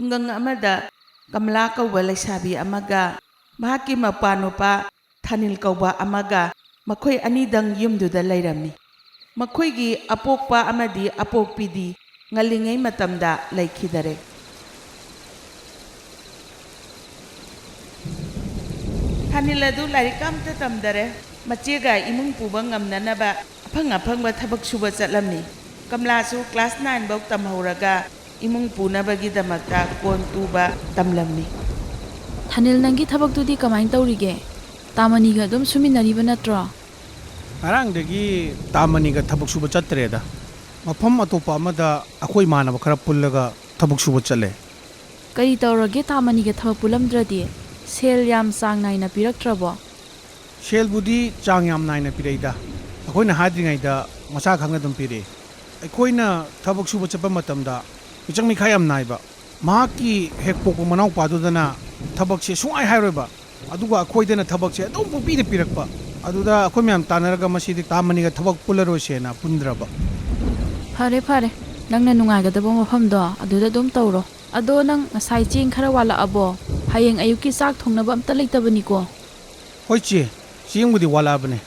ꯈꯨꯡꯒꯪ ꯑꯃꯗ ꯀꯃꯂꯥ ꯀꯧꯕ ꯂꯩꯁꯥꯕꯤ ꯑꯃꯒ ꯃꯍꯥꯛꯀꯤ ꯃꯄꯥꯅꯨꯄꯥ ꯊꯥꯅꯤꯜ ꯀꯧꯕ ꯑꯃꯒ ꯃꯈꯣꯏ ꯑꯅꯤꯗꯪ ꯌꯨꯝꯗꯨꯗ ꯂꯩꯔꯝꯃꯤ꯫ ꯃꯈꯣꯏꯒꯤ ꯑꯄꯣꯛꯄ ꯑꯃꯗꯤ ꯑꯄꯣꯛꯄꯤꯗꯤ ꯉꯜꯂꯤꯉꯩ ꯃꯇꯝꯗ ꯂꯩꯈꯤꯗꯔꯦ꯫ ꯊꯥꯅꯤꯜ ꯑꯗꯨ ꯂꯥꯏꯔꯤꯛ ꯑꯝꯇ ꯇꯝꯗꯔꯦ꯫ ꯃꯆꯦꯒ ꯏꯃꯨꯡ ꯄꯨꯕ ꯉꯝꯅꯅꯕ ꯑꯐꯪ ꯊꯕꯛ ꯁꯨꯕ ꯆꯠꯂꯝꯃꯤ꯫ ꯀꯃꯂꯥꯁꯨ ꯀ꯭ꯂꯥꯁ 9 ꯐꯥꯎ ꯇꯝꯍꯧꯔꯒ ꯏꯃꯨꯡ ꯄꯨꯅꯕꯒꯤꯗꯃꯛꯇ ꯀꯣꯟ ꯇꯨꯕ ꯇꯝꯂꯝꯃꯤ꯫ ꯊꯥꯅꯤꯜ ꯅꯪꯒꯤ ꯊꯕꯛꯇꯨꯗꯤ ꯀꯃꯥꯏꯅ ꯇꯧꯔꯤꯒꯦ? ꯇꯥꯃꯅꯤꯒ ꯑꯗꯨꯝ ꯁꯨꯃꯤꯟꯅꯔꯤꯕ ꯅꯠꯇ꯭ꯔꯣ? ꯉꯔꯥꯡꯗꯒꯤ ꯇꯥꯃꯅꯤꯒ ꯊꯕꯛ ꯁꯨꯕ ꯆꯠꯇ꯭ꯔꯦꯗ꯫ ꯃꯐꯝ ꯑꯇꯣꯞꯄ ꯑꯃꯗ ꯑꯩꯈꯣꯏ ꯏꯃꯥꯟꯅꯕ ꯈꯔ ꯄꯨꯜꯂꯒ ꯊꯕꯛ ꯁꯨꯕ ꯆꯠꯂꯦ꯫ ꯀꯔꯤ ꯇꯧꯔꯒꯦ ꯇꯥꯃꯅꯤꯒ ꯊꯕꯛ ꯄꯨꯜꯂꯝꯗ꯭ꯔꯗꯤ? ꯁꯦꯜ ꯌꯥꯝ ꯆꯥꯡ ꯅꯥꯏꯅ ꯄꯤꯔꯛꯇ꯭ꯔꯕꯣ? ꯁꯦꯜꯕꯨꯗꯤ ꯆꯥꯡ ꯌꯥꯝ ꯅꯥꯏꯅ ꯄꯤꯔꯛꯏꯗ꯫ ꯑꯩꯈꯣꯏꯅ ꯍꯥꯏꯗ꯭ꯔꯤꯉꯩꯗ ꯃꯁꯥ ꯈꯪꯅ ꯑꯗꯨꯝ ꯄꯤꯔꯛꯑꯦ꯫ ꯑꯩꯈꯣꯏꯅ ꯊꯕꯛ ꯁꯨꯕ ꯆꯠꯄ ꯃꯇꯝꯗ ꯃꯤꯆꯪ ꯃꯤꯈꯥꯏ ꯌꯥꯝ ꯅꯥꯏꯕ꯫ ꯃꯍꯥꯛꯀꯤ ꯍꯦꯛ ꯄꯣꯛꯄ ꯃꯅꯥꯎꯄꯥꯗꯨꯗꯅ ꯊꯕꯛꯁꯦ ꯁꯨꯡꯍꯥꯏ ꯍꯥꯏꯔꯣꯏꯕ, ꯑꯗꯨꯒ ꯑꯩꯈꯣꯏꯗꯅ ꯊꯕꯛꯁꯦ ꯑꯗꯨꯝ ꯄꯨꯡꯄꯤꯗ ꯄꯤꯔꯛꯄ꯫ ꯑꯗꯨꯗ ꯑꯩꯈꯣꯏ ꯃꯌꯥꯝ ꯇꯥꯟꯅꯔꯒ ꯃꯁꯤꯗꯤ ꯇꯥꯃꯅꯤꯒ ꯊꯕꯛ ꯄꯨꯜꯂꯔꯣꯏꯁꯦꯅ ꯄꯨꯟꯗ꯭ꯔꯕ꯫ ꯐꯔꯦ ꯅꯪꯅ ꯅꯨꯡꯉꯥꯏꯒꯗꯕ ꯃꯐꯝꯗꯣ ꯑꯗꯨꯗ ꯑꯗꯨꯝ ꯇꯧꯔꯣ꯫ ꯑꯗꯣ ꯅꯪ ꯉꯁꯥꯏ ꯆꯦꯡ ꯈꯔ ꯋꯥꯠꯂꯛꯑꯕꯣ? ꯍꯌꯦꯡ ꯑꯌꯨꯛꯀꯤ ꯆꯥꯛ ꯊꯣꯡꯅꯕ ꯑꯝꯇ ꯂꯩꯇꯕꯅꯤꯀꯣ꯫ ꯍꯣꯏ ꯆꯦ, ꯆꯦꯡꯕꯨꯗꯤ ꯋꯥꯠꯂꯛꯑꯕꯅꯦ꯫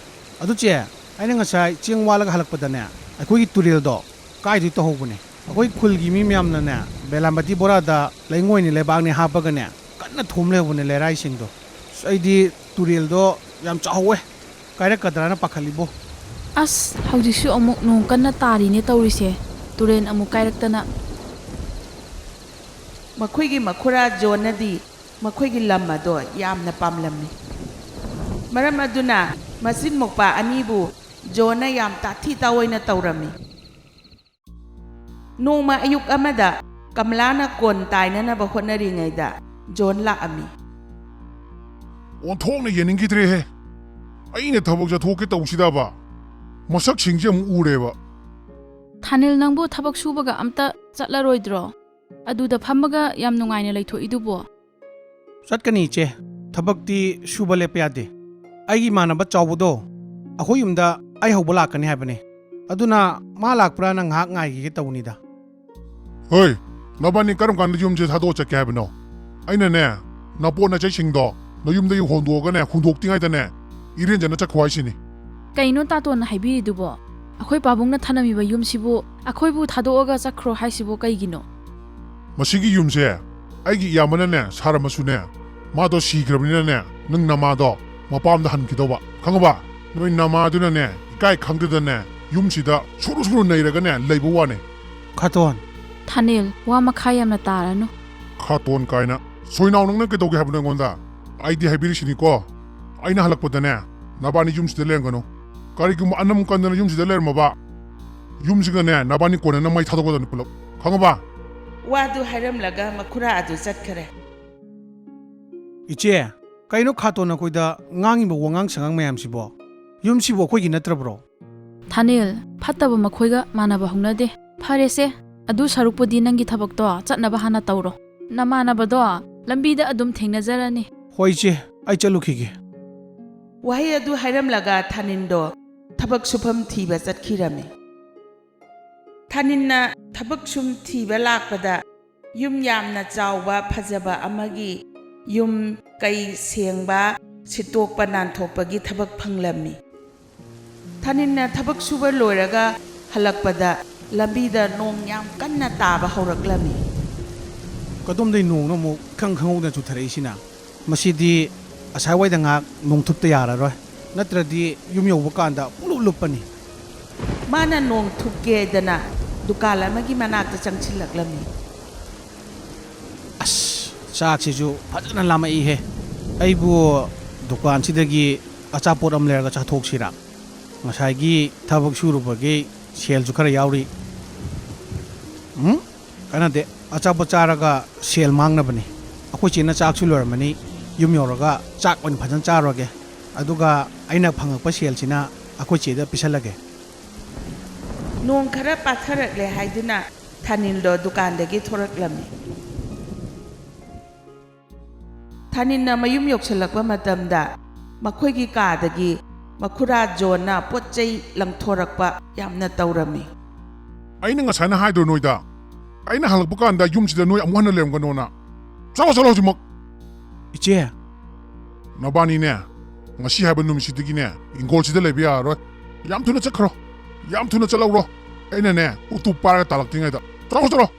ꯑꯗꯨ ꯆꯦ, ꯑꯩꯅ ꯉꯁꯥꯏ ꯆꯦꯡ ꯋꯥꯜꯂꯒ ꯍꯜꯂꯛꯄꯗꯅꯦ ꯑꯩꯈꯣꯏꯒꯤ ꯇꯨꯔꯦꯜꯗꯣ ꯀꯥꯏꯗꯩ ꯇꯧꯍꯧꯕꯅꯦ꯫ ꯑꯩꯈꯣꯏ ꯈꯨꯜꯒꯤ ꯃꯤ ꯃꯌꯥꯝꯅꯅꯦ ꯕꯦꯂꯥꯝꯕꯇꯤ ꯕꯣꯔꯥꯗ ꯂꯩꯉꯣꯏꯅꯤ ꯂꯩꯕꯥꯛꯅꯤ ꯍꯥꯞꯄꯒꯅꯦ ꯀꯟꯅ ꯊꯣꯝ ꯂꯩꯍꯧꯕꯅꯦ ꯂꯩꯔꯥꯏꯁꯤꯡꯗꯣ꯫ ꯑꯩꯗꯤ ꯇꯨꯔꯦꯜꯗꯣ ꯌꯥꯝ ꯆꯥꯎꯋꯦ, ꯀꯥꯏꯔꯛꯀꯗ꯭ꯔꯥꯅ ꯄꯥꯈꯠꯂꯤꯕꯣ꯫ ꯑꯁ, ꯍꯧꯖꯤꯛꯁꯨ ꯑꯃꯨꯛ ꯅꯣꯡ ꯀꯟꯅ ꯇꯥꯔꯤꯅꯦ ꯇꯧꯔꯤꯁꯦ꯫ ꯇꯨꯔꯦꯟ ꯑꯃꯨꯛ ꯀꯥꯏꯔꯛꯇꯅ꯫ ꯃꯈꯣꯏꯒꯤ ꯃꯈꯨꯔꯥ ꯖꯣꯟꯅꯗꯤ ꯃꯈꯣꯏꯒꯤ ꯂꯝ ꯑꯗꯣ ꯌꯥꯝꯅ ꯄꯥꯝꯂꯝꯃꯤ꯫ ꯃꯔꯝ ꯑꯗꯨꯅ ꯃꯆꯤꯟ ꯃꯧꯄꯥ ꯑꯅꯤꯕꯨ ꯖꯣꯟꯅ ꯌꯥꯝ ꯇꯥꯊꯤ ꯇꯥꯑꯣꯏꯅ ꯇꯧꯔꯝꯃꯤ꯫ ꯅꯣꯡꯃ ꯑꯌꯨꯛ ꯑꯃꯗ ꯀꯃꯂꯥꯅ ꯀꯣꯟ ꯇꯥꯏꯅꯅꯕ ꯍꯣꯠꯅꯔꯤꯉꯩꯗ ꯖꯣꯟ ꯂꯥꯛꯑꯝꯃꯤ꯫ ꯑꯣꯟꯊꯣꯛꯅ ꯌꯦꯡꯅꯤꯡꯈꯤꯗ꯭ꯔꯦꯍꯦ! ꯑꯩꯅ ꯊꯕꯛ ꯆꯠꯊꯣꯛꯀꯦ ꯇꯧꯁꯤꯗꯕ ꯃꯁꯛꯁꯤꯡꯁꯦ ꯑꯃꯨꯛ ꯎꯔꯦꯕ꯫ ꯊꯥꯅꯤꯜ ꯅꯪꯕꯨ ꯊꯕꯛ ꯁꯨꯕꯒ ꯑꯝꯇ ꯆꯠꯂꯔꯣꯏꯗ꯭ꯔꯣ? ꯑꯗꯨꯗ ꯐꯝꯃꯒ ꯌꯥꯝ ꯅꯨꯡꯉꯥꯏꯅ ꯂꯩꯊꯣꯛꯏꯗꯨꯕꯣ? ꯆꯠꯀꯅꯤ ꯏꯆꯦ, ꯊꯕꯛꯇꯤ ꯁꯨꯕ ꯂꯦꯞꯄ ꯌꯥꯗꯦ꯫ ꯑꯩꯒꯤ ꯏꯃꯥꯟꯅꯕ ꯆꯥꯎꯕꯗꯣ ꯑꯩꯈꯣꯏ ꯌꯨꯝꯗ ꯑꯩ ꯍꯧꯕ ꯂꯥꯛꯀꯅꯤ ꯍꯥꯏꯕꯅꯦ꯫ ꯑꯗꯨꯅ ꯃꯥ ꯂꯥꯛꯄ꯭ꯔꯥꯅ ꯉꯥꯏꯍꯥꯛ ꯉꯥꯏꯈꯤꯒꯦ ꯇꯧꯅꯤꯗ꯫ ꯍꯣꯏ, ꯅꯕꯥꯅꯤ ꯀꯔꯝ ꯀꯥꯟꯗ ꯌꯨꯝꯁꯦ ꯊꯥꯗꯣꯛꯑ ꯆꯠꯀꯦ ꯍꯥꯏꯕꯅꯣ? ꯑꯩꯅꯅꯦ ꯅꯄꯣꯠ ꯅꯆꯩꯁꯤꯡꯗꯣ ꯅꯌꯨꯝꯗꯒꯤ ꯍꯣꯟꯗꯣꯛꯑꯒꯅꯦ ꯍꯨꯟꯗꯣꯛꯇ꯭ꯔꯤꯉꯩꯗꯅꯦ ꯏꯔꯦꯟꯖꯅ ꯆꯠꯈꯣ ꯍꯥꯏꯁꯤꯅꯤ꯫ ꯀꯩꯅꯣ ꯇꯥꯇꯣꯟꯅ ꯍꯥꯏꯕꯤꯔꯤꯗꯨꯕꯣ? ꯑꯩꯈꯣꯏ ꯄꯥꯕꯨꯡꯅ ꯊꯅꯝꯃꯤꯕ ꯌꯨꯝꯁꯤꯕꯨ ꯑꯩꯈꯣꯏꯕꯨ ꯊꯥꯗꯣꯛꯑꯒ ꯆꯠꯈ꯭ꯔꯣ ꯍꯥꯏꯁꯤꯕꯨ ꯀꯩꯒꯤꯅꯣ? ꯃꯁꯤꯒꯤ ꯌꯨꯝꯁꯦ ꯑꯩꯒꯤ ꯏꯌꯥꯝꯕꯅꯅꯦ ꯁꯥꯔꯝꯃꯁꯨꯅꯦ ꯃꯥꯗꯣ ꯁꯤꯈ꯭ꯔꯕꯅꯤꯅꯅꯦ ꯅꯪ ꯅꯃꯥꯗꯣ ꯃꯄꯥꯝꯗ ꯍꯟꯈꯤꯗꯧꯕ, ꯈꯪꯉꯕ? ꯅꯣꯏ ꯅꯃꯥꯗꯨꯅꯅꯦ ꯏꯀꯥꯏ ꯈꯪꯗꯗꯅꯦ ꯌꯨꯝꯁꯤꯗ ꯁꯨꯔꯨ ꯅꯩꯔꯒꯅꯦ ꯂꯩꯕ ꯋꯥꯅꯦ꯫ ꯈꯥꯇꯣꯟ! ꯊꯥꯅꯤꯜ, ꯋꯥ ꯃꯈꯥ ꯌꯥꯝꯅ ꯇꯥꯔꯅꯨ꯫ ꯈꯥꯇꯣꯟ ꯀꯥꯏꯅ, ꯁꯣꯏꯅꯥꯎ ꯅꯪꯅ ꯀꯩꯗꯧꯒꯦ ꯍꯥꯏꯕꯅꯣ ꯑꯩꯉꯣꯟꯗ? ꯑꯩꯗꯤ ꯍꯥꯏꯕꯤꯔꯤꯁꯤꯅꯤꯀꯣ, ꯑꯩꯅ ꯍꯜꯂꯛꯄꯗꯅꯦ ꯅꯕꯥꯅꯤ ꯌꯨꯝꯁꯤꯗ ꯂꯩꯔꯝꯒꯅꯨ꯫ ꯀꯔꯤꯒꯨꯝꯕ ꯑꯅꯝ ꯀꯟꯗꯅ ꯌꯨꯝꯁꯤꯗ ꯂꯩꯔꯝꯃꯕ ꯌꯨꯝꯁꯤꯒꯅꯦ ꯅꯕꯥꯅꯤ ꯀꯣꯟꯅꯅ ꯃꯩ ꯊꯥꯗꯣꯛꯀꯗꯕꯅꯤ ꯄꯨꯂꯞ, ꯈꯪꯉꯕ? ꯋꯥꯗꯨ ꯍꯥꯏꯔꯝꯂꯒ ꯃꯈꯨꯔꯥ ꯑꯗꯨ ꯆꯠꯈꯔꯦ꯫ ꯏꯆꯦ, ꯀꯩꯅꯣ ꯈꯥꯇꯣꯟ ꯑꯩꯈꯣꯏꯗ ꯉꯥꯡꯉꯤꯕ ꯋꯥꯉꯥꯡ ꯁꯉꯥꯡ ꯃꯌꯥꯝꯁꯤꯕꯣ? ꯌꯨꯝꯁꯤꯕꯨ ꯑꯩꯈꯣꯏꯒꯤ ꯅꯠꯇ꯭ꯔꯕ꯭ꯔꯣ? ꯊꯥꯅꯤꯜ, ꯐꯠꯇꯕ ꯃꯈꯣꯏꯒ ꯃꯥꯟꯅꯕ ꯍꯧꯅꯗꯦ꯫ ꯐꯔꯦꯁꯦ, ꯑꯗꯨ ꯁꯔꯨꯛꯄꯨꯗꯤ ꯅꯪꯒꯤ ꯊꯕꯛꯇꯣ ꯆꯠꯅꯕ ꯍꯥꯟꯅ ꯇꯧꯔꯣ꯫ ꯅꯃꯥꯟꯅꯕꯗꯣ ꯂꯝꯕꯤꯗ ꯑꯗꯨꯝ ꯊꯦꯡꯅꯖꯔꯅꯤ꯫ ꯍꯣꯏ ꯏꯆꯦ, ꯑꯩ ꯆꯠꯂꯨꯈꯤꯒꯦ꯫ ꯋꯥꯍꯩ ꯑꯗꯨ ꯍꯥꯏꯔꯝꯂꯒ ꯊꯥꯅꯤꯟꯗꯣ ꯊꯕꯛ ꯁꯨꯐꯝ ꯊꯤꯕ ꯆꯠꯈꯤꯔꯝꯃꯤ꯫ ꯊꯥꯅꯤꯟꯅ ꯊꯕꯛ ꯁꯨꯝ ꯊꯤꯕ ꯂꯥꯛꯄꯗ ꯌꯨꯝ ꯌꯥꯝꯅ ꯆꯥꯎꯕ ꯐꯖꯕ ꯑꯃꯒꯤ ꯌꯨꯝ ꯀꯩ ꯁꯦꯡꯕ ꯁꯤꯠꯇꯣꯛꯄ ꯅꯥꯟꯊꯣꯛꯄꯒꯤ ꯊꯕꯛ ꯐꯪꯂꯝꯃꯤ꯫ ꯊꯥꯅꯤꯟꯅ ꯊꯕꯛ ꯁꯨꯕ ꯂꯣꯏꯔꯒ ꯍꯜꯂꯛꯄꯗ ꯂꯝꯕꯤꯗ ꯅꯣꯡ ꯌꯥꯝ ꯀꯟꯅ ꯇꯥꯕ ꯍꯧꯔꯛꯂꯝꯃꯤ꯫ ꯀꯗꯣꯝꯗꯩ ꯅꯣꯡꯅꯣ ꯑꯃꯨꯛ ꯏꯈꯪ ꯈꯪꯍꯧꯗꯅ ꯆꯨꯊꯔꯛꯏꯁꯤꯅ? ꯃꯁꯤꯗꯤ ꯑꯁꯥꯏꯋꯥꯏꯗ ꯉꯥꯏꯍꯥꯛ ꯅꯣꯡ ꯊꯨꯞꯇ ꯌꯥꯔꯔꯣꯏ, ꯅꯠꯇ꯭ꯔꯗꯤ ꯌꯨꯝ ꯌꯧꯕ ꯀꯥꯟꯗ ꯄꯨꯡꯂꯨꯞ ꯂꯨꯞꯄꯅꯤ꯫ ꯃꯥꯅ ꯅꯣꯡ ꯊꯨꯞꯀꯦꯗꯅ ꯗꯨꯀꯥꯟ ꯑꯃꯒꯤ ꯃꯅꯥꯛꯇ ꯆꯪꯁꯤꯜꯂꯛꯂꯝꯃꯤ꯫ ꯑꯁ, ꯆꯥꯛꯁꯤꯁꯨ ꯐꯖꯅ ꯂꯥꯝꯃꯛꯏꯍꯦ꯫ ꯑꯩꯕꯨ ꯗꯨꯀꯥꯟꯁꯤꯗꯒꯤ ꯑꯆꯥꯄꯣꯠ ꯑꯃ ꯂꯩꯔꯒ ꯆꯥꯊꯣꯛꯁꯤꯔꯥ? ꯉꯁꯥꯏꯒꯤ ꯊꯕꯛ ꯁꯨꯔꯨꯕꯒꯤ ꯁꯦꯜꯁꯨ ꯈꯔ ꯌꯥꯎꯔꯤ꯫ ꯀꯥꯟꯅꯗꯦ, ꯑꯆꯥꯄꯣꯠ ꯆꯥꯔꯒ ꯁꯦꯜ ꯃꯥꯡꯅꯕꯅꯤ꯫ ꯑꯩꯈꯣꯏ ꯆꯦꯅ ꯆꯥꯛꯁꯨ ꯂꯣꯏꯔꯝꯃꯅꯤ, ꯌꯨꯝ ꯌꯧꯔꯒ ꯆꯥꯛ ꯑꯣꯏꯅ ꯐꯖꯅ ꯆꯥꯔꯨꯔꯒꯦ꯫ ꯑꯗꯨꯒ ꯑꯩꯅ ꯐꯪꯉꯛꯄ ꯁꯦꯜꯁꯤꯅ ꯑꯩꯈꯣꯏ ꯆꯦꯗ ꯄꯤꯁꯜꯂꯒꯦ꯫ ꯅꯣꯡ ꯈꯔ ꯄꯥꯊꯔꯛꯂꯦ ꯍꯥꯏꯗꯨꯅ ꯊꯥꯅꯤꯜꯗꯣ ꯗꯨꯀꯥꯟꯗꯒꯤ ꯊꯣꯔꯛꯂꯝꯃꯤ꯫ ꯊꯥꯅꯤꯜꯅ ꯃꯌꯨꯝ ꯌꯧꯁꯤꯜꯂꯛꯄ ꯃꯇꯝꯗ ꯃꯈꯣꯏꯒꯤ ꯀꯥꯗꯒꯤ ꯃꯈꯨꯔꯥ ꯖꯣꯟꯅ ꯄꯣꯠ ꯆꯩ ꯂꯪꯊꯣꯔꯛꯄ ꯌꯥꯝꯅ ꯇꯧꯔꯝꯃꯤ꯫ ꯑꯩꯅ ꯉꯁꯥꯏꯅ ꯍꯥꯏꯗ꯭ꯔꯣ ꯅꯣꯏꯗ ꯑꯩꯅ ꯍꯜꯂꯛꯄ ꯀꯥꯟꯗ ꯌꯨꯝꯁꯤꯗ ꯅꯣꯏ ꯑꯃꯨꯛ ꯍꯟꯅ ꯂꯩꯔꯝꯒꯅꯣꯅ ꯆꯠꯂꯣ ꯍꯧꯖꯤꯛꯃꯛ 이제 ꯅꯕꯥꯅꯤꯅꯦ ꯉꯁꯤ ꯍꯥꯏꯕ ꯅꯨꯃꯤꯠꯁꯤꯗꯒꯤꯅꯦ ꯏꯪꯈꯣꯜꯁꯤꯗ ꯂꯩꯕ ꯌꯥꯔꯔꯣꯏ ꯌꯥꯝ ꯊꯨꯅ ꯆꯠꯈ꯭ꯔꯣ ꯌꯥꯝ ꯊꯨꯅ ꯆꯠꯂꯧꯔꯣ ꯑꯩꯅꯅꯦ ꯎꯇꯨꯞ ꯄꯥꯏꯔꯒ ꯇꯥꯜꯂꯛꯇ꯭ꯔꯤꯉꯩꯗ ꯆꯠꯂꯣ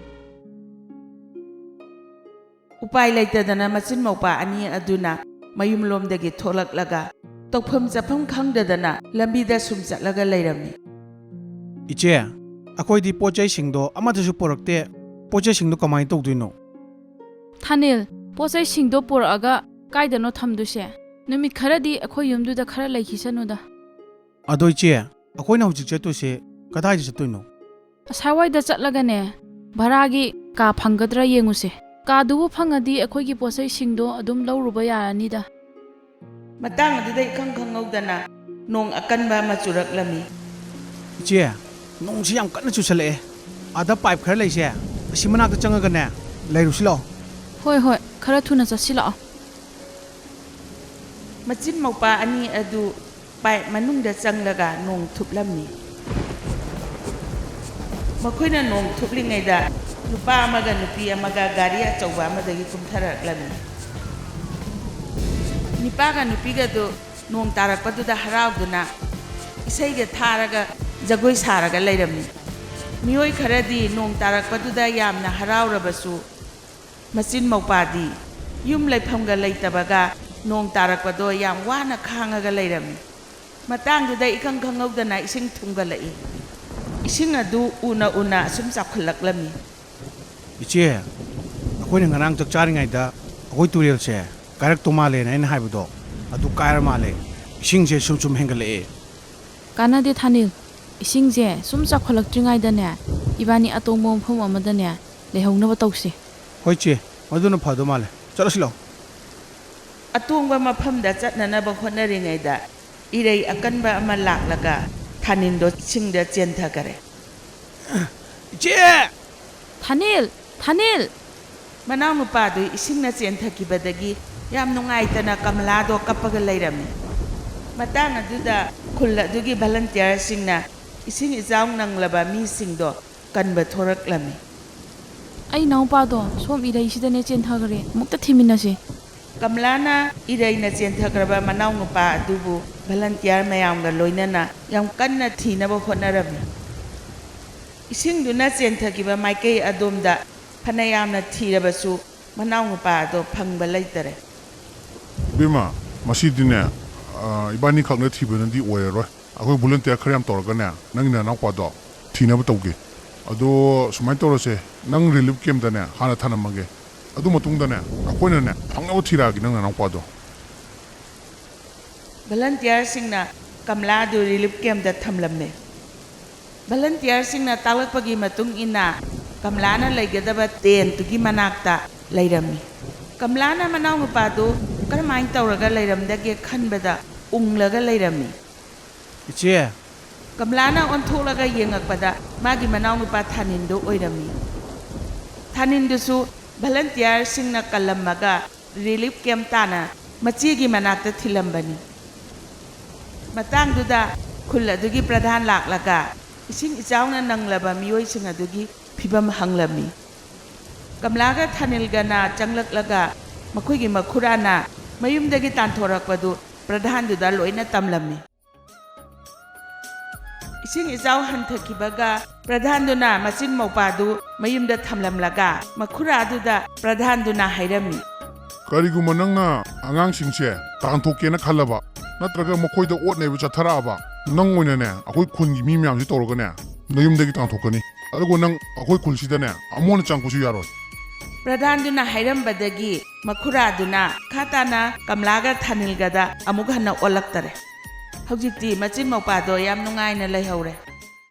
ꯎꯄꯥꯏ ꯂꯩꯇꯗꯅ ꯃꯆꯤꯟ ꯃꯧꯄꯥ ꯑꯅꯤ ꯑꯗꯨꯅ ꯃꯌꯨꯝꯂꯣꯝꯗꯒꯤ ꯊꯣꯛꯂꯛꯂꯒ ꯇꯧꯐꯝ ꯆꯠꯐꯝ ꯈꯪꯗꯗꯅ ꯂꯝꯕꯤꯗ ꯁꯨꯝ ꯆꯠꯂꯒ ꯂꯩꯔꯝꯃꯤ 이제 ꯑꯩꯈꯣꯏꯗꯤ ꯄꯣꯠꯆꯩꯁꯤꯡꯗꯣ ꯑꯃꯠꯇꯁꯨ ꯄꯨꯔꯛꯇꯦ ꯄꯣꯠꯆꯩꯁꯤꯡꯗꯣ ꯀꯃꯥꯏꯅ ꯇꯧꯗꯣꯏꯅꯣ ꯊꯥꯅꯤꯜ ꯄꯣꯠꯆꯩꯁꯤꯡꯗꯣ ꯄꯨꯔꯛꯑꯒ ꯀꯥꯏꯗꯅꯣ ꯊꯝꯗꯣꯏꯁꯦ ꯅꯨꯃꯤꯠ ꯈꯔꯗꯤ ꯑꯩꯈꯣꯏ ꯌꯨꯝꯗꯨꯗ ꯈꯔ ꯂꯩꯈꯤꯁꯅꯨꯗ ꯑꯗꯣ ꯏꯆꯦ ꯑꯩꯈꯣꯏꯅ ꯍꯧꯖꯤꯛ ꯆꯠꯇꯣꯏꯁꯦ ꯀꯗꯥꯏꯗ ꯆꯠꯇꯣꯏꯅꯣ ꯑꯁꯥꯏꯋꯥꯏꯗ ꯆꯠꯂꯒꯅꯦ ꯚꯔꯥꯒꯤ ꯀꯥ ꯐꯪꯒꯗ꯭ꯔꯥ ꯌꯦꯡꯉꯨꯁꯦ ꯀꯥꯗꯨꯕꯨ ꯐꯪꯉꯗꯤ ꯑꯩꯈꯣꯏꯒꯤ ꯄꯣꯠꯆꯩꯁꯤꯡꯗꯣ ꯑꯗꯨꯝ ꯂꯧꯔꯨꯕ ꯌꯥꯔꯅꯤꯗ ꯃꯇꯥꯡ ꯑꯗꯨꯗ ꯏꯈꯪ ꯈꯪꯍꯧꯗꯅ ꯅꯣꯡ ꯑꯀꯟꯕ ꯑꯃ ꯆꯨꯔꯛꯂꯝꯃꯤ 이제 ꯅꯣꯡꯁꯤ ꯌꯥꯝ ꯀꯟꯅ ꯆꯨꯁꯜꯂꯛꯑꯦ ꯑꯥꯗ ꯄꯥꯏꯞ ꯈꯔ ꯂꯩꯁꯦ ꯑꯁꯤ ꯃꯅꯥꯛꯇ ꯆꯪꯉꯒꯅꯦ ꯂꯩꯔꯨꯁꯤ ꯂꯥꯛꯑꯣ ꯍꯣꯏ ꯈꯔ ꯊꯨꯅ ꯆꯠꯁꯤꯜꯂꯛꯑꯣ ꯃꯆꯤꯟ ꯃꯧꯄꯥ ꯑꯅꯤ ꯑꯗꯨ ꯄꯥꯏꯞ ꯃꯅꯨꯡꯗ ꯆꯪꯂꯒ ꯅꯣꯡ ꯊꯨꯞꯂꯝꯃꯤ ꯃꯈꯣꯏꯅ ꯅꯣꯡ ꯊꯨꯞꯂꯤꯉꯩꯗ ꯅꯨꯄꯥ ꯑꯃꯒ ꯅꯨꯄꯤ ꯑꯃꯒ ꯒꯥꯔꯤ ꯑꯆꯧꯕ ꯑꯃꯗꯒꯤ ꯀꯨꯝꯊꯔꯛꯂꯝꯃꯤ ꯅꯨꯄꯥꯒ ꯅꯨꯄꯤꯒꯗꯨ ꯅꯣꯡ ꯇꯥꯔꯛꯄꯗꯨꯗ ꯍꯔꯥꯎꯗꯨꯅ ꯏꯁꯩꯒ ꯊꯥꯔꯒ ꯖꯒꯣꯏ ꯁꯥꯔꯒ ꯂꯩꯔꯝꯃꯤ ꯃꯤꯑꯣꯏ ꯈꯔꯗꯤ ꯅꯣꯡ ꯇꯥꯔꯛꯄꯗꯨꯗ ꯌꯥꯝꯅ ꯍꯔꯥꯎꯔꯕꯁꯨ ꯃꯆꯤꯟ ꯃꯧꯄꯥꯗꯤ ꯌꯨꯝ ꯂꯩꯐꯝꯒ ꯂꯩꯇꯕꯒ ꯅꯣꯡ ꯇꯥꯔꯛꯄꯗꯣ ꯌꯥꯝ ꯋꯥꯅ ꯈꯥꯡꯉꯒ ꯂꯩꯔꯝꯃꯤ ꯃꯇꯥꯡꯗꯨꯗ ꯏꯈꯪ ꯈꯪꯍꯧꯗꯅ ꯏꯁꯤꯡ ꯊꯨꯝꯒꯠꯂꯛꯏ ꯏꯁꯤꯡ ꯑꯗꯨ ꯎꯅ ꯎꯅ ꯑꯁꯨꯝ ꯆꯥꯎꯈꯠꯂꯛꯂꯝꯃꯤ 이제 ꯑꯩꯈꯣꯏꯅ ꯉꯔꯥꯡ ꯆꯥꯛ ꯆꯥꯔꯤꯉꯩꯗ ꯑꯩꯈꯣꯏ ꯇꯨꯔꯦꯜꯁꯦ ꯀꯥꯏꯔꯛꯇꯧ ꯃꯥꯜꯂꯦꯅ ꯑꯩꯅ ꯍꯥꯏꯕꯗꯣ ꯑꯗꯨ ꯀꯥꯏꯔ ꯃꯥꯜꯂꯦ ꯏꯁꯤꯡꯁꯦ ꯁꯨꯝ ꯍꯦꯟꯒꯠꯂꯛꯑꯦ ꯀꯥꯟꯅꯗꯦ ꯊꯥꯅꯤꯜ ꯏꯁꯤꯡꯁꯦ ꯁꯨꯝ ꯆꯥꯎꯈꯠꯂꯛꯇ꯭ꯔꯤꯉꯩꯗꯅꯦ ꯏꯕꯥꯅꯤ ꯑꯇꯣꯡꯕ ꯃꯐꯝ ꯑꯃꯗꯅꯦ ꯂꯩꯍꯧꯅꯕ ꯇꯧꯁꯤ ꯍꯣꯏ ꯆꯦ ꯃꯗꯨꯅ ꯐꯗꯧ ꯃꯥꯜꯂꯦ ꯆꯠꯂꯁꯤ ꯂꯥꯛꯑꯣ ꯑꯇꯣꯡꯕ ꯃꯐꯝꯗ ꯆꯠꯅꯅꯕ ꯍꯣꯠꯅꯔꯤꯉꯩꯗ ꯏꯔꯩ ꯑꯀꯟꯕ ꯑꯃ ꯂꯥꯛꯂꯒ ꯊꯥꯅꯤꯟꯗꯣ ꯏꯁꯤꯡꯗ ꯆꯦꯟꯊꯈꯔꯦ 이제 ꯊꯥꯅꯤꯜ ꯃꯅꯥꯎꯅꯨꯄꯥꯗꯨ ꯏꯁꯤꯡꯅ ꯆꯦꯟꯊꯈꯤꯕꯗꯒꯤ ꯌꯥꯝ ꯅꯨꯡꯉꯥꯏꯇꯅ ꯀꯃꯂꯥꯗꯣ ꯀꯞꯄꯒ ꯂꯩꯔꯝꯃꯤ ꯃꯇꯥꯡ ꯑꯗꯨꯗ ꯈꯨꯜ ꯑꯗꯨꯒꯤ ꯚꯂꯟꯇꯤꯌꯔꯁꯤꯡꯅ ꯏꯁꯤꯡ ꯏꯆꯥꯎ ꯅꯪꯂꯕ ꯃꯤꯁꯤꯡꯗꯣ ꯀꯟꯕ ꯊꯣꯔꯛꯂꯝꯃꯤ ꯑꯩ ꯏꯅꯥꯎꯄꯥꯗꯣ ꯁꯣꯝ ꯏꯔꯩꯁꯤꯗꯅꯦ ꯆꯦꯟꯊꯈ꯭ꯔꯦ ꯑꯃꯨꯛꯇ ꯊꯤꯃꯤꯟꯅꯁꯤ ꯀꯃꯂꯥꯅ ꯏꯔꯩꯅ ꯆꯦꯟꯊꯈ꯭ꯔꯕ ꯃꯅꯥꯎꯅꯨꯄꯥ ꯑꯗꯨꯕꯨ ꯚꯂꯟꯇꯤꯌꯔ ꯃꯌꯥꯝꯒ ꯂꯣꯏꯅꯅ ꯌꯥꯝ ꯀꯟꯅ ꯊꯤꯅꯕ ꯍꯣꯠꯅꯔꯝꯃꯤ ꯏꯁꯤꯡꯗꯨꯅ ꯆꯦꯟꯊꯈꯤꯕ ꯃꯥꯏꯀꯩ ꯑꯗꯣꯝꯗ ꯐꯅ ꯌꯥꯝꯅ ꯊꯤꯔꯕꯁꯨ ꯃꯅꯥꯎꯅꯨꯄꯥ ꯑꯗꯣ ꯐꯪꯕ ꯂꯩꯇꯔꯦ ꯏꯕꯦꯝꯃ ꯃꯁꯤꯗꯤꯅꯦ ꯏꯕꯥꯅꯤ ꯈꯛꯅ ꯊꯤꯕꯅꯗꯤ ꯑꯣꯏꯔꯔꯣꯏ ꯑꯩꯈꯣꯏ ꯚꯣꯂꯨꯟꯇꯤꯌꯔ ꯈꯔ ꯌꯥꯝ ꯇꯧꯔꯒꯅꯦ ꯅꯪꯒꯤ ꯅꯅꯥꯎꯄꯥꯗꯣ ꯊꯤꯅꯕ ꯇꯧꯒꯦ ꯑꯗꯣ ꯁꯨꯃꯥꯏꯅ ꯇꯧꯔꯁꯦ ꯅꯪ ꯔꯤꯂꯤꯐ ꯀꯦꯝꯞꯇꯅꯦ ꯍꯥꯟꯅ ꯊꯅꯝꯃꯒꯦ ꯑꯗꯨ ꯃꯇꯨꯡꯗꯅꯦ ꯑꯩꯈꯣꯏꯅꯅꯦ ꯐꯪꯅꯕ ꯊꯤꯔꯛꯑꯒꯦ ꯅꯪ ꯅꯅꯥꯎꯄꯥꯗꯣ ꯚꯂꯟꯇꯤꯌꯔꯁꯤꯡꯅ ꯀꯃꯂꯥꯗꯨ ꯔꯤꯂꯤꯐ ꯀꯦꯝꯞꯇ ꯊꯝꯂꯝꯃꯦ ꯚꯂꯟꯇꯤꯌꯔꯁꯤꯡꯅ ꯇꯥꯛꯂꯛꯄꯒꯤ ꯃꯇꯨꯡ ꯏꯟꯅ ꯀꯃꯂꯥꯅ ꯂꯩꯒꯗꯕ ꯇꯦꯟꯠꯇꯨꯒꯤ ꯃꯅꯥꯛꯇ ꯂꯩꯔꯝꯃꯤ ꯀꯃꯂꯥꯅ ꯃꯅꯥꯎꯅꯨꯄꯥꯗꯨ ꯀꯔꯝꯍꯥꯏꯅ ꯇꯧꯔꯒ ꯂꯩꯔꯝꯗꯒꯦ ꯈꯟꯕꯗ ꯎꯪꯂꯒ ꯂꯩꯔꯝꯃꯤ 이제 ꯀꯃꯂꯥꯅ ꯑꯣꯟꯊꯣꯛꯂꯒ ꯌꯦꯡꯉꯛꯄꯗ ꯃꯥꯒꯤ ꯃꯅꯥꯎꯅꯨꯄꯥ ꯊꯥꯅꯤꯟꯗꯨ ꯑꯣꯏꯔꯝꯃꯤ ꯊꯥꯅꯤꯟꯗꯨꯁꯨ ꯚꯂꯟꯇꯤꯌꯔꯁꯤꯡꯅ ꯀꯜꯂꯝꯃꯒ ꯔꯤꯂꯤꯐ ꯀꯦꯝꯞ ꯇꯥꯅ ꯃꯆꯦꯒꯤ ꯃꯅꯥꯛꯇ ꯊꯤꯜꯂꯝꯕꯅꯤ ꯃꯇꯥꯡꯗꯨꯗ ꯈꯨꯜ ꯑꯗꯨꯒꯤ ꯄ꯭ꯔꯙꯥꯟ ꯂꯥꯛꯂꯒ ꯏꯁꯤꯡ ꯏꯆꯥꯎꯅ ꯅꯪꯂꯕ ꯃꯤꯑꯣꯏꯁꯤꯡ ꯑꯗꯨꯒꯤ ꯐꯤꯕꯝ ꯍꯪꯂꯝꯃꯤ ꯀꯃꯂꯥꯒ ꯊꯥꯅꯤꯜꯒꯅ ꯆꯪꯂꯛꯂꯒ ꯃꯈꯣꯏꯒꯤ ꯃꯈꯨꯔꯥꯅ ꯃꯌꯨꯝꯗꯒꯤ ꯇꯥꯟꯊꯣꯔꯛꯄꯗꯨ ꯄ꯭ꯔꯙꯥꯟꯗꯨꯗ ꯂꯣꯏꯅ ꯇꯝꯂꯝꯃꯤ ꯏꯁꯤꯡ ꯏꯆꯥꯎ ꯍꯟꯊꯈꯤꯕꯒ ꯄ꯭ꯔꯙꯥꯟꯗꯨꯅ ꯃꯆꯤꯟ ꯃꯧꯄꯥꯗꯨ ꯃꯌꯨꯝꯗ ꯊꯝꯂꯝꯂꯒ ꯃꯈꯨꯔꯥꯗꯨꯗ ꯄ꯭ꯔꯙꯥꯟꯗꯨꯅ ꯍꯥꯏꯔꯝꯃꯤ ꯀꯔꯤꯒꯨꯝꯕ ꯅꯪꯅ ꯑꯉꯥꯡꯁꯤꯡꯁꯦ ꯇꯥꯟꯊꯣꯛꯀꯦꯅ ꯈꯜꯂꯕ ꯅꯠꯇ꯭ꯔꯒ ꯃꯈꯣꯏꯗ ꯑꯣꯠꯅꯩꯕ ꯆꯠꯊꯔꯛꯑꯕ ꯅꯪ ꯑꯣꯏꯅꯅꯦ ꯑꯩꯈꯣꯏ ꯈꯨꯟꯒꯤ ꯃꯤ ꯃꯌꯥꯝꯁꯤ ꯇꯧꯔꯒꯅꯦ ꯅꯌꯨꯝꯗꯒꯤ ꯇꯥꯟꯊꯣꯛꯀꯅꯤ ꯑꯗꯨꯒ ꯅꯪ ꯑꯩꯈꯣꯏ ꯈꯨꯜꯁꯤꯗꯅꯦ ꯑꯃꯨꯛ ꯍꯟꯅ ꯆꯪꯉꯛꯄꯁꯨ ꯌꯥꯔꯣꯏ ꯄ꯭ꯔꯙꯥꯟꯗꯨꯅ ꯍꯥꯏꯔꯝꯕꯗꯒꯤ ꯃꯈꯨꯔꯥꯗꯨꯅ ꯃꯈꯥ ꯇꯥꯅ ꯀꯃꯂꯥꯒ ꯊꯥꯅꯤꯜꯒꯗ ꯑꯃꯨꯛ ꯍꯟꯅ ꯑꯣꯜꯂꯛꯇꯔꯦ ꯍꯧꯖꯤꯛꯇꯤ ꯃꯆꯤꯟ ꯃꯧꯄꯥꯗꯣ ꯌꯥꯝ ꯅꯨꯡꯉꯥꯏꯅ ꯂꯩꯍꯧꯔꯦ